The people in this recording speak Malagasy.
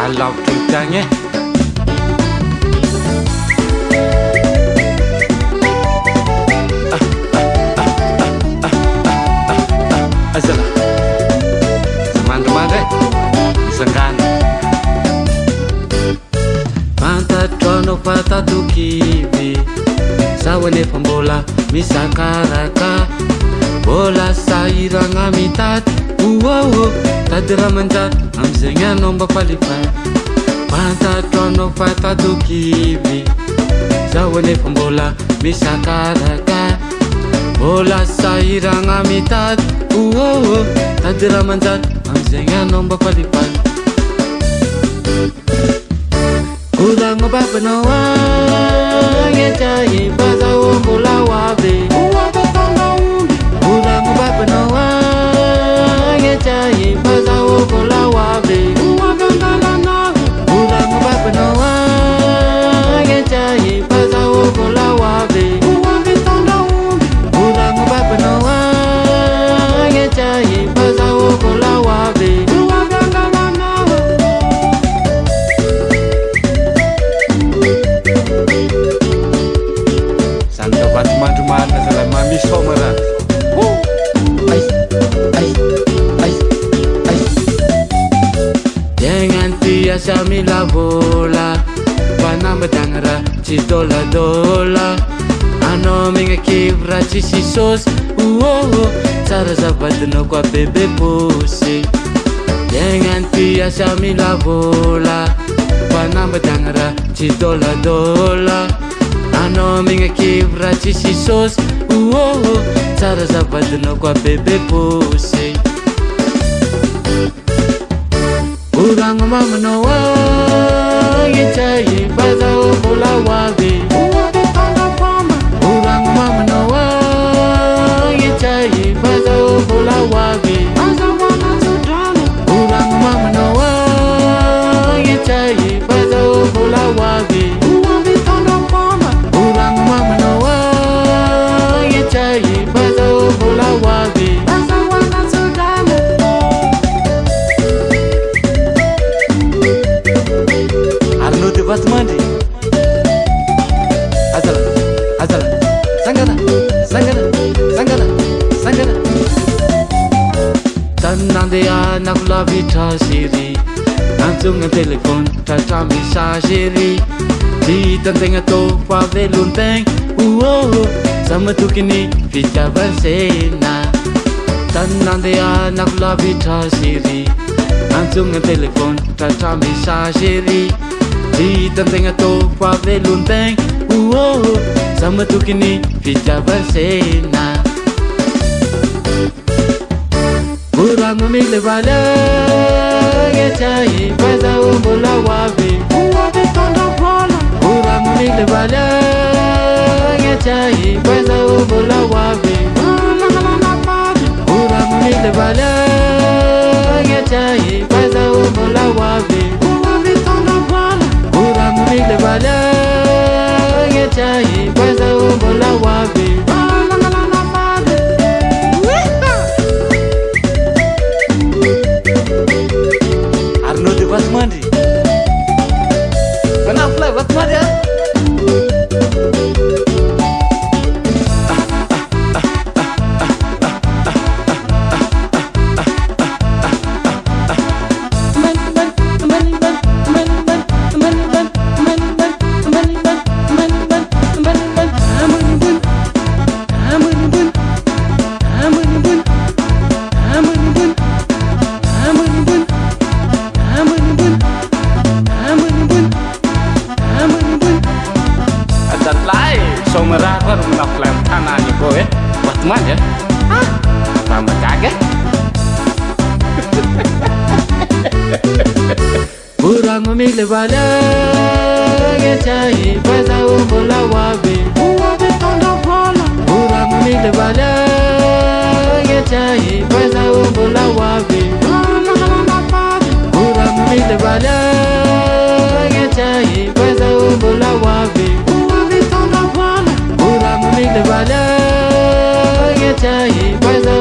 alavitra tiagny e azala zamandrimandry e isangana fantatrano fatatokivy zaho anefa mbola misakaraka mbola sahiragna mitady oôô tady raha manjary amizegny anao mba falifay fantatrano fatatokivy zaho anefa mbola misakaraka mbola sahiragna mitady oôô tady raha manjary amizegny anao mba falifay koragno babanao agnetrahy mba zaho mbola hoavy koragno babanao agnetrahy mba zaho mbola hoavy koragno babanao agnetrahy mba zaho mbola hoavy koragno babanao agnetrahy mba zaho mbola hoavy mandromana zala mamisoma raha tegna ntiasa mila vola fanambadiagna raha tsy dôladôla anao megnakivo raha tsisy sôsy oôô tsara zavadinao koa bebe posy tegna ntiasa mila vola fanambadiagna raha tsy dôladôla anao megnakivo raha tsisy sôsy oôô tsara zavadinao koa bebe posy koragno mamanao agnetrahy mba zaho mbola hoavy koragno mamanao agnetrahy mba zaho mbola hoavy koragno mamanao agnetrahy mba zaho mbola hoavy koragno mamanao agnetrahy mba zaho mbola hoavy Arnaud de Vatmandry azala azala sangana sangana sangana sangana tany nandehanako lavitra sery antsogna telefôny tratra mesagery tsy hitantegna tô fa velontegna oôô za matokiny fitiavansena tany nandehanako lavitra sery antsogna telefôny tratra mesagery tsy hitantegna tô fa velontegna oôô za matokiny fitiavansena koragno milevaly agnetrahy mba zaho mbola hoavy koragno milevaly agnetrahy mba zaho mbola hoavy koragno milevaly agnetrahy mba zaho mbola hoavy koragno milevaly agnetrahy mba zaho mbola hoavy Arnaud de Vatmandry panafly Vatmandry a somaraha koa manafly amin'ny tanàny akao e Vatmandry a raha magaga koragno milevaly agnetrahy mba zaho mbola hoavy koragno milevaly agnetrahy mba zaho mbola hoavy koragno milevaly agnetrahy mba zaho mbola hoavy koragno milevaly agnetrahy mba zaho